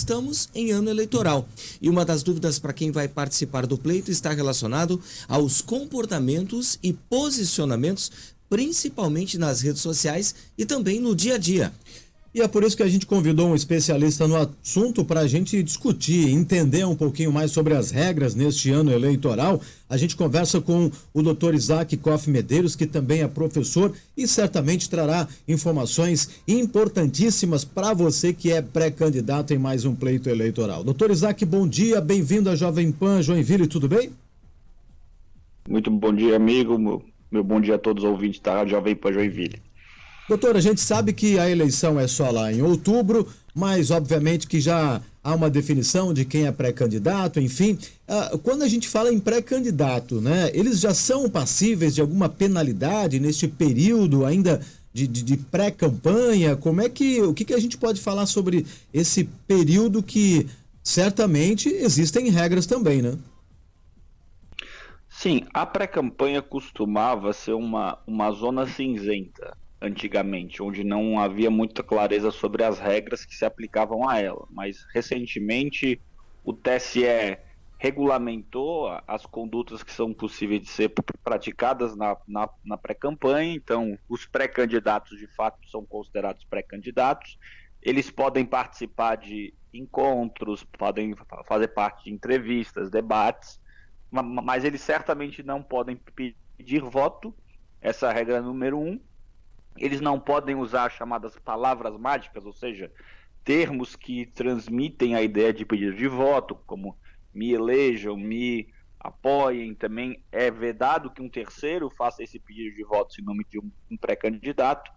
estamos em ano eleitoral. E uma das dúvidas para quem vai participar do pleito está relacionado aos comportamentos e posicionamentos, principalmente nas redes sociais e também no dia a dia. E é por isso que a gente convidou um especialista no assunto para a gente discutir, entender um pouquinho mais sobre as regras neste ano eleitoral. A gente conversa com o Dr. Isaac Koff Medeiros, que também é professor e certamente trará informações importantíssimas para você que é pré-candidato em mais um pleito eleitoral. Dr. Isaac, bom dia, bem-vindo à Jovem Pan Joinville, tudo bem? Muito bom dia, amigo. Meu bom dia a todos os ouvintes da Jovem Pan Joinville. Doutor, a gente sabe que a eleição é só lá em outubro, mas obviamente que já há uma definição de quem é pré-candidato, enfim. Quando a gente fala em pré-candidato, né, eles já são passíveis de alguma penalidade neste período ainda de pré-campanha? O que a gente pode falar sobre esse período que certamente existem regras também, né? Sim, a pré-campanha costumava ser uma zona cinzenta antigamente, onde não havia muita clareza sobre as regras que se aplicavam a ela. Mas recentemente o TSE regulamentou as condutas que são possíveis de ser praticadas na pré-campanha. Então, os pré-candidatos de fato são considerados pré-candidatos. Eles podem participar de encontros, podem fazer parte de entrevistas, debates, mas eles certamente não podem pedir voto. Essa é a regra número 1. Eles não podem usar as chamadas palavras mágicas, ou seja, termos que transmitem a ideia de pedido de voto, como me elejam, me apoiem. Também é vedado que um terceiro faça esse pedido de voto em nome de um pré-candidato.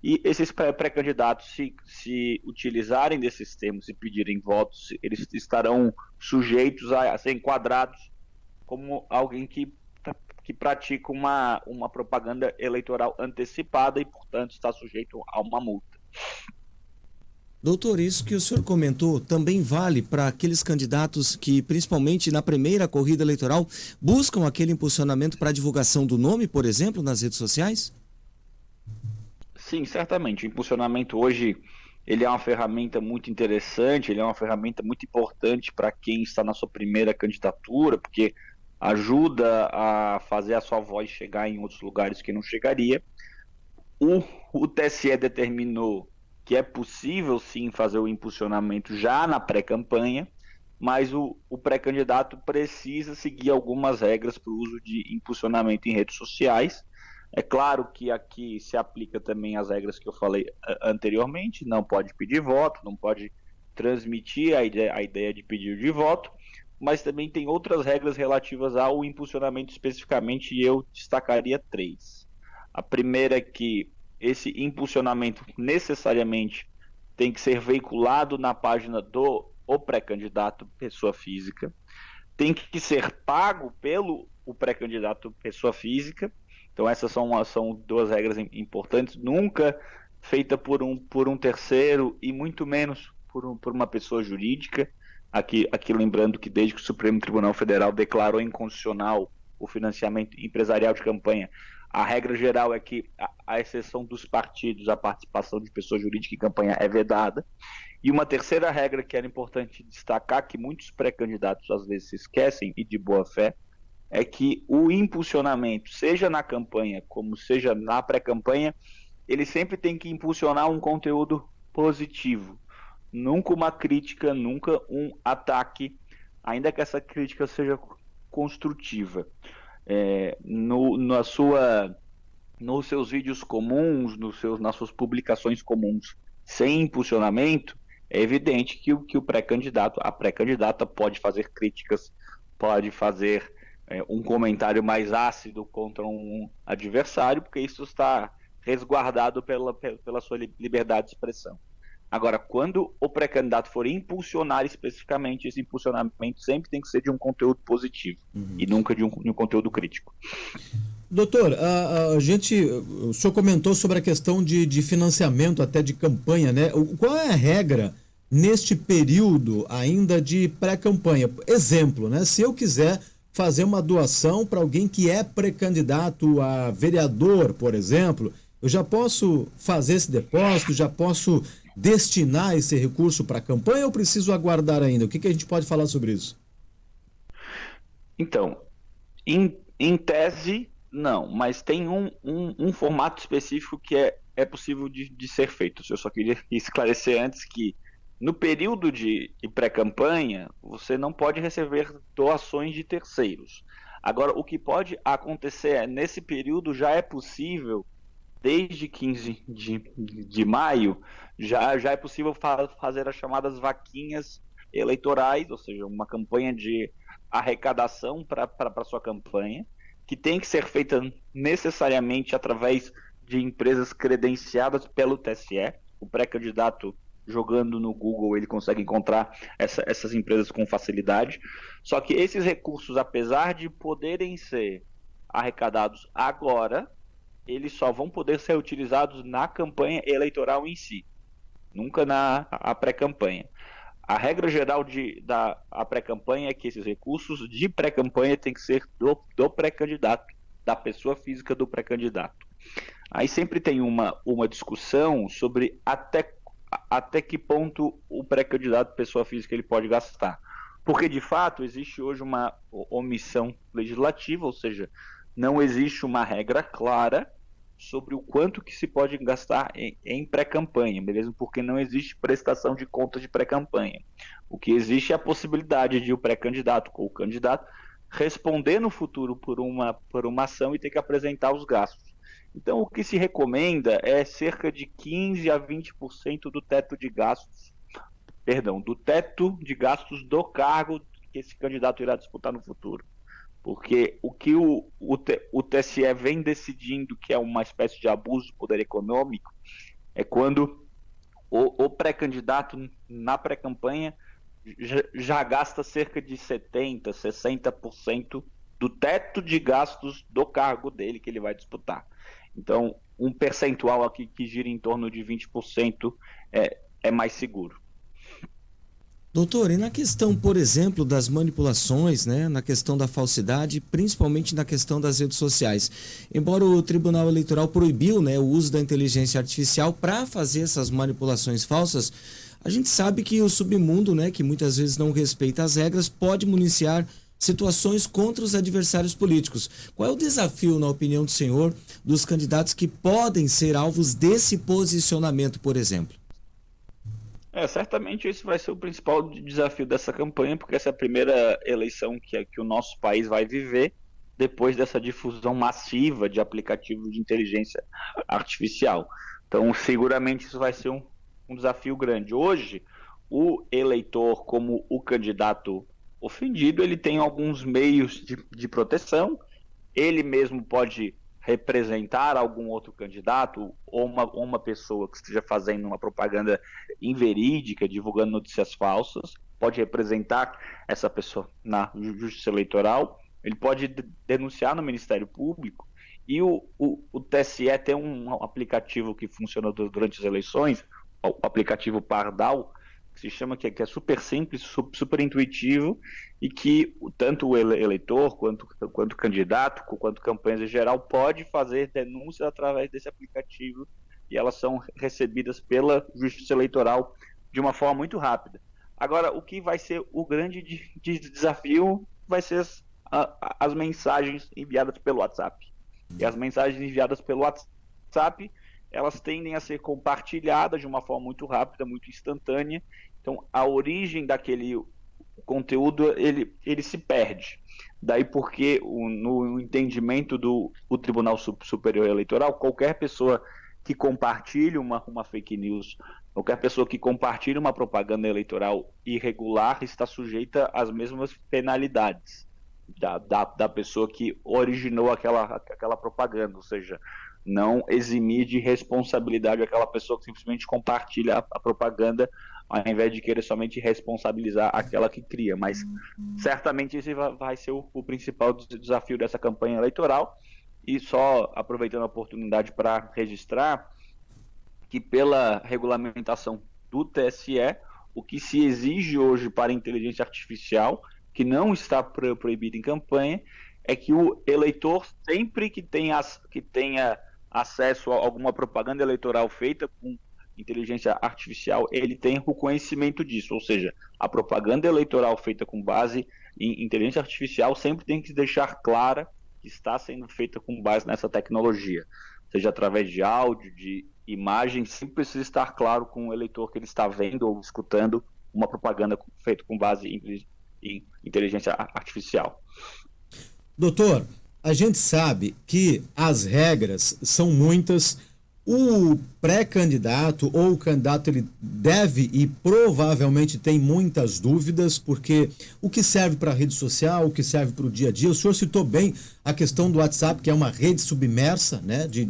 E esses pré-candidatos, se utilizarem desses termos e pedirem votos, eles estarão sujeitos a ser enquadrados como alguém que pratica uma propaganda eleitoral antecipada e, portanto, está sujeito a uma multa. Doutor, isso que o senhor comentou também vale para aqueles candidatos que, principalmente na primeira corrida eleitoral, buscam aquele impulsionamento para a divulgação do nome, por exemplo, nas redes sociais? Sim, certamente. O impulsionamento hoje ele é uma ferramenta muito interessante, ele é uma ferramenta muito importante para quem está na sua primeira candidatura, porque ajuda a fazer a sua voz chegar em outros lugares que não chegaria. O TSE determinou que é possível sim fazer o impulsionamento já na pré-campanha, mas o pré-candidato precisa seguir algumas regras para o uso de impulsionamento em redes sociais. É claro que aqui se aplica também as regras que eu falei anteriormente: não pode pedir voto, não pode transmitir a ideia de pedido de voto, mas também tem outras regras relativas ao impulsionamento especificamente, e eu destacaria 3. A primeira é que esse impulsionamento necessariamente tem que ser veiculado na página do pré-candidato pessoa física, tem que ser pago pelo pré-candidato pessoa física. Então essas são 2 regras importantes: nunca feita por um terceiro e muito menos por uma pessoa jurídica. Aqui lembrando que desde que o Supremo Tribunal Federal declarou inconstitucional o financiamento empresarial de campanha, a regra geral é que, à exceção dos partidos, a participação de pessoa jurídica em campanha é vedada. E uma terceira regra que era importante destacar, que muitos pré-candidatos às vezes se esquecem, e de boa fé, é que o impulsionamento, seja na campanha como seja na pré-campanha, ele sempre tem que impulsionar um conteúdo positivo. Nunca uma crítica, nunca um ataque, ainda que essa crítica seja construtiva. Nos seus vídeos comuns, nas suas publicações comuns, sem impulsionamento, é evidente que o pré-candidato, a pré-candidata pode fazer críticas, pode fazer um comentário mais ácido contra um adversário, porque isso está resguardado pela sua liberdade de expressão. Agora, quando o pré-candidato for impulsionar especificamente, esse impulsionamento sempre tem que ser de um conteúdo positivo e nunca de um conteúdo crítico. Doutor, o senhor comentou sobre a questão de financiamento até de campanha, né? Qual é a regra neste período ainda de pré-campanha? Exemplo, né? Se eu quiser fazer uma doação para alguém que é pré-candidato a vereador, por exemplo, eu já posso fazer esse depósito, já posso destinar esse recurso para a campanha ou preciso aguardar ainda? O que a gente pode falar sobre isso? Então, em tese, não, mas tem um formato específico que é possível de ser feito. Eu só queria esclarecer antes que no período de pré-campanha, você não pode receber doações de terceiros. Agora, o que pode acontecer é, nesse período já é possível, desde 15 de maio, já é possível fazer as chamadas vaquinhas eleitorais, ou seja, uma campanha de arrecadação para a sua campanha, que tem que ser feita necessariamente através de empresas credenciadas pelo TSE. O pré-candidato, jogando no Google, ele consegue encontrar essas empresas com facilidade. Só que esses recursos, apesar de poderem ser arrecadados agora, eles só vão poder ser utilizados na campanha eleitoral em si, nunca na pré-campanha. A regra geral da pré-campanha é que esses recursos de pré-campanha têm que ser do pré-candidato, da pessoa física do pré-candidato. Aí sempre tem uma discussão sobre até que ponto o pré-candidato, pessoa física, ele pode gastar. Porque, de fato, existe hoje uma omissão legislativa, ou seja, não existe uma regra clara sobre o quanto que se pode gastar em pré-campanha, mesmo porque não existe prestação de contas de pré-campanha. O que existe é a possibilidade de o pré-candidato ou o candidato responder no futuro por uma ação e ter que apresentar os gastos. Então, o que se recomenda é cerca de 15% a 20% do teto de gastos, do cargo que esse candidato irá disputar no futuro. Porque o que o TSE vem decidindo que é uma espécie de abuso de poder econômico é quando o pré-candidato na pré-campanha já gasta cerca de 70%, 60% do teto de gastos do cargo dele que ele vai disputar. Então, um percentual aqui que gira em torno de 20% é mais seguro. Doutor, e na questão, por exemplo, das manipulações, né, na questão da falsidade, principalmente na questão das redes sociais. Embora o Tribunal Eleitoral proibiu, né, o uso da inteligência artificial para fazer essas manipulações falsas, a gente sabe que o submundo, né, que muitas vezes não respeita as regras, pode municiar situações contra os adversários políticos. Qual é o desafio, na opinião do senhor, dos candidatos que podem ser alvos desse posicionamento, por exemplo? Certamente esse vai ser o principal desafio dessa campanha, porque essa é a primeira eleição que o nosso país vai viver depois dessa difusão massiva de aplicativos de inteligência artificial. Então, seguramente isso vai ser um desafio grande. Hoje, o eleitor, como o candidato ofendido, ele tem alguns meios de proteção, ele mesmo pode representar algum outro candidato ou uma pessoa que esteja fazendo uma propaganda inverídica, divulgando notícias falsas, pode representar essa pessoa na Justiça Eleitoral, ele pode denunciar no Ministério Público, e o TSE tem um aplicativo que funciona durante as eleições, o aplicativo Pardal, que se chama, que é super simples, super intuitivo, e que tanto o eleitor, quanto o candidato, quanto campanhas em geral, pode fazer denúncias através desse aplicativo, e elas são recebidas pela Justiça Eleitoral de uma forma muito rápida. Agora, o que vai ser o grande desafio vai ser as mensagens enviadas pelo WhatsApp. E as mensagens enviadas pelo WhatsApp, elas tendem a ser compartilhadas de uma forma muito rápida, muito instantânea. Então, a origem daquele conteúdo, ele se perde. Daí porque, no entendimento do Tribunal Superior Eleitoral, qualquer pessoa que compartilhe uma fake news, qualquer pessoa que compartilhe uma propaganda eleitoral irregular está sujeita às mesmas penalidades da pessoa que originou aquela propaganda, ou seja, não eximir de responsabilidade aquela pessoa que simplesmente compartilha a propaganda, ao invés de querer somente responsabilizar aquela que cria. Mas certamente esse vai ser o principal desafio dessa campanha eleitoral. E só aproveitando a oportunidade para registrar que, pela regulamentação do TSE, o que se exige hoje para a inteligência artificial, que não está proibido em campanha, é que o eleitor, sempre que tenha acesso a alguma propaganda eleitoral feita inteligência artificial, ele tem o conhecimento disso, ou seja, a propaganda eleitoral feita com base em inteligência artificial sempre tem que deixar clara que está sendo feita com base nessa tecnologia, seja através de áudio, de imagem, sempre precisa estar claro com o eleitor que ele está vendo ou escutando uma propaganda feita com base em inteligência artificial. Doutor, a gente sabe que as regras são muitas. O pré-candidato ou o candidato, ele deve e provavelmente tem muitas dúvidas, porque o que serve para a rede social, o que serve para o dia a dia, o senhor citou bem a questão do WhatsApp, que é uma rede submersa, né, de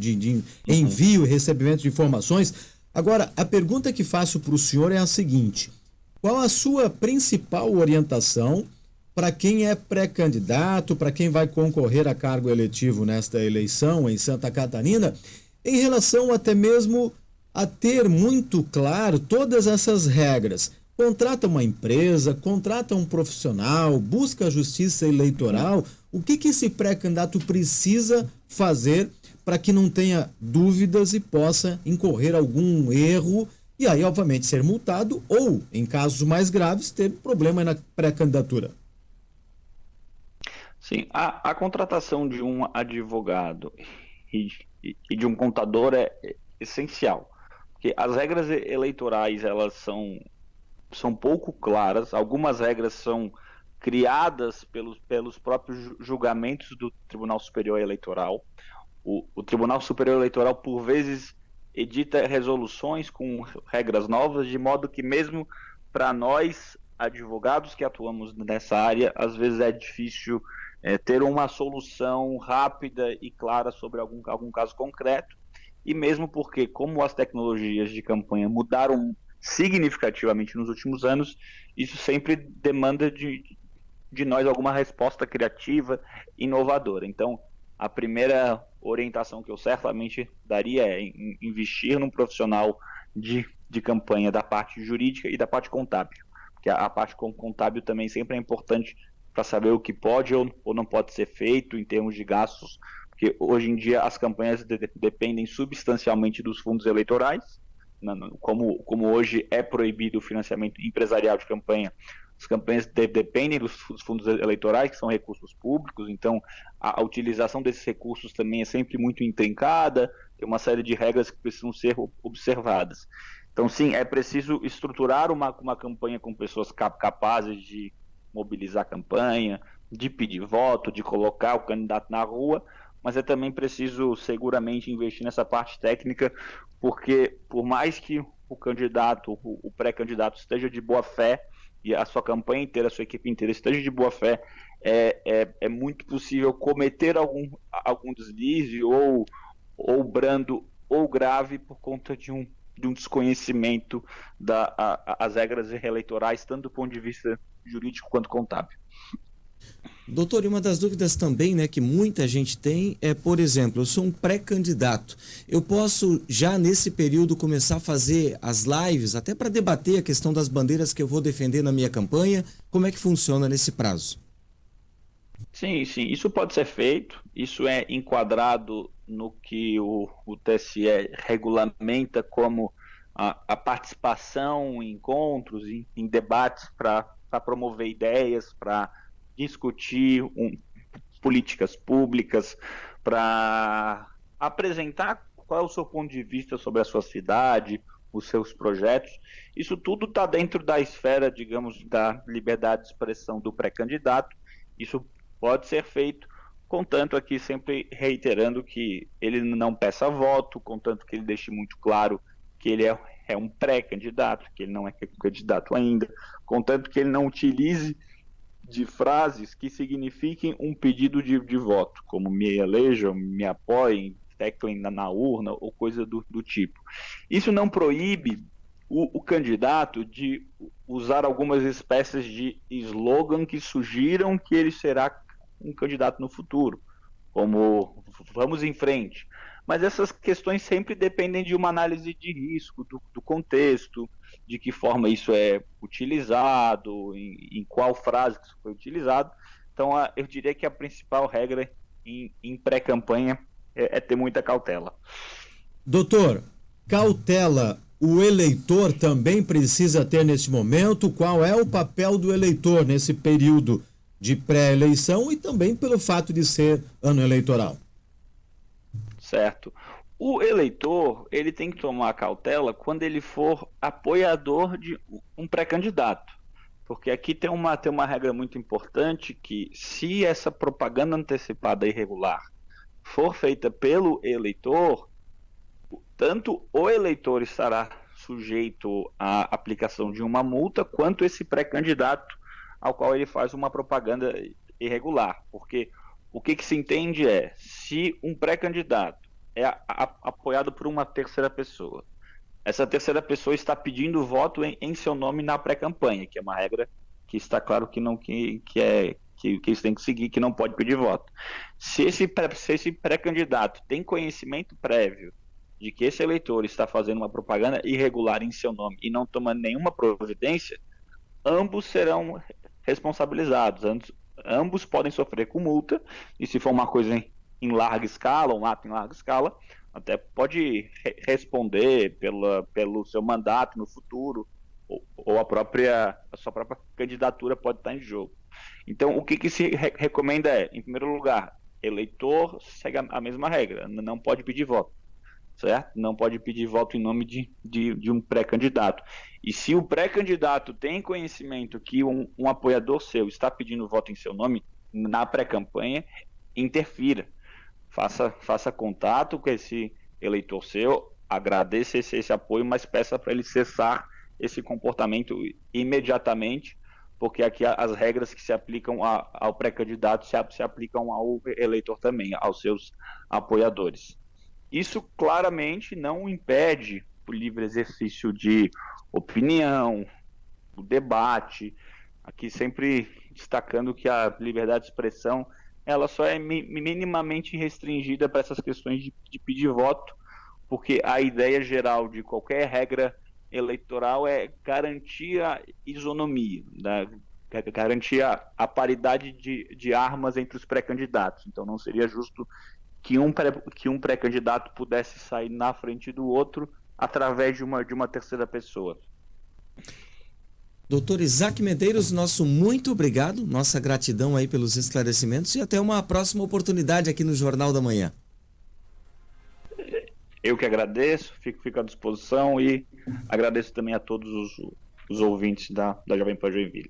envio e recebimento de informações. Agora, a pergunta que faço para o senhor é a seguinte: qual a sua principal orientação para quem é pré-candidato, para quem vai concorrer a cargo eletivo nesta eleição em Santa Catarina, em relação até mesmo a ter muito claro todas essas regras? Contrata uma empresa, contrata um profissional, busca a justiça eleitoral. O que esse pré-candidato precisa fazer para que não tenha dúvidas e possa incorrer algum erro e aí, obviamente, ser multado ou, em casos mais graves, ter problema na pré-candidatura? Sim, a contratação de um advogado e de um contador é essencial, porque as regras eleitorais elas são pouco claras, algumas regras são criadas pelos próprios julgamentos do Tribunal Superior Eleitoral. O Tribunal Superior Eleitoral, por vezes, edita resoluções com regras novas, de modo que mesmo para nós, advogados que atuamos nessa área, às vezes é difícil ter uma solução rápida e clara sobre algum caso concreto, e mesmo porque, como as tecnologias de campanha mudaram significativamente nos últimos anos, isso sempre demanda de nós alguma resposta criativa, inovadora. Então, a primeira orientação que eu certamente daria é investir num profissional de campanha da parte jurídica e da parte contábil, porque a parte contábil também sempre é importante para saber o que pode ou não pode ser feito em termos de gastos, porque hoje em dia as campanhas dependem substancialmente dos fundos eleitorais, como hoje é proibido o financiamento empresarial de campanha. As campanhas dependem dos fundos eleitorais, que são recursos públicos, então a utilização desses recursos também é sempre muito intrincada, tem uma série de regras que precisam ser observadas. Então, sim, é preciso estruturar uma campanha com pessoas capazes de mobilizar a campanha, de pedir voto, de colocar o candidato na rua, mas é também preciso seguramente investir nessa parte técnica, porque por mais que o candidato, o pré-candidato esteja de boa fé, e a sua campanha inteira, a sua equipe inteira esteja de boa fé, é muito possível cometer algum deslize ou brando ou grave por conta de um desconhecimento das regras eleitorais, tanto do ponto de vista jurídico quanto contábil. Doutor, e uma das dúvidas também, né, que muita gente tem é, por exemplo, eu sou um pré-candidato. Eu posso já nesse período começar a fazer as lives, até para debater a questão das bandeiras que eu vou defender na minha campanha? Como é que funciona nesse prazo? Sim, isso pode ser feito. Isso é enquadrado no que o TSE regulamenta como a participação em encontros, em debates para promover ideias, para discutir políticas públicas, para apresentar qual é o seu ponto de vista sobre a sua cidade, os seus projetos. Isso tudo está dentro da esfera, digamos, da liberdade de expressão do pré-candidato. Isso pode ser feito, contanto aqui sempre reiterando que ele não peça voto, contanto que ele deixe muito claro que ele é um pré-candidato, que ele não é candidato ainda, contanto que ele não utilize de frases que signifiquem um pedido de voto, como me elejam, me apoiem, teclem na urna ou coisa do tipo. Isso não proíbe o candidato de usar algumas espécies de slogan que sugiram que ele será um candidato no futuro, como vamos em frente. Mas essas questões sempre dependem de uma análise de risco, do contexto, de que forma isso é utilizado, em qual frase isso foi utilizado. Então, eu diria que a principal regra em pré-campanha é ter muita cautela. Doutor, cautela o eleitor também precisa ter nesse momento? Qual é o papel do eleitor nesse período de pré-eleição e também pelo fato de ser ano eleitoral? Certo. O eleitor, ele tem que tomar cautela quando ele for apoiador de um pré-candidato. Porque aqui tem uma regra muito importante que, se essa propaganda antecipada irregular for feita pelo eleitor, tanto o eleitor estará sujeito à aplicação de uma multa, quanto esse pré-candidato ao qual ele faz uma propaganda irregular. Porque o que se entende é, se um pré-candidato é apoiado por uma terceira pessoa, essa terceira pessoa está pedindo voto em seu nome na pré-campanha, que é uma regra que está claro que eles têm que seguir, que não pode pedir voto. Se esse pré-candidato tem conhecimento prévio de que esse eleitor está fazendo uma propaganda irregular em seu nome e não toma nenhuma providência, ambos serão responsabilizados. Ambos podem sofrer com multa, e se for uma coisa em larga escala, um ato em larga escala, até pode responder pelo seu mandato no futuro, ou a sua própria candidatura pode estar em jogo. Então, o que se recomenda é, em primeiro lugar, eleitor segue a mesma regra, não pode pedir voto, certo? Não pode pedir voto em nome de um pré-candidato. E se o pré-candidato tem conhecimento que um apoiador seu está pedindo voto em seu nome na pré-campanha, interfira. Faça contato com esse eleitor seu, agradeça esse apoio, mas peça para ele cessar esse comportamento imediatamente, porque aqui as regras que se aplicam ao pré-candidato se aplicam ao eleitor também, aos seus apoiadores. Isso claramente não impede o livre exercício de opinião, o debate, aqui sempre destacando que a liberdade de expressão ela só é minimamente restringida para essas questões de pedir voto, porque a ideia geral de qualquer regra eleitoral é garantir a isonomia, né? Garantir a paridade de armas entre os pré-candidatos. Então não seria justo que um pré-candidato pudesse sair na frente do outro através de uma terceira pessoa. Doutor Isaac Medeiros, nosso muito obrigado, nossa gratidão aí pelos esclarecimentos e até uma próxima oportunidade aqui no Jornal da Manhã. Eu que agradeço, fico à disposição e agradeço também a todos os ouvintes da Jovem Pan Joinville.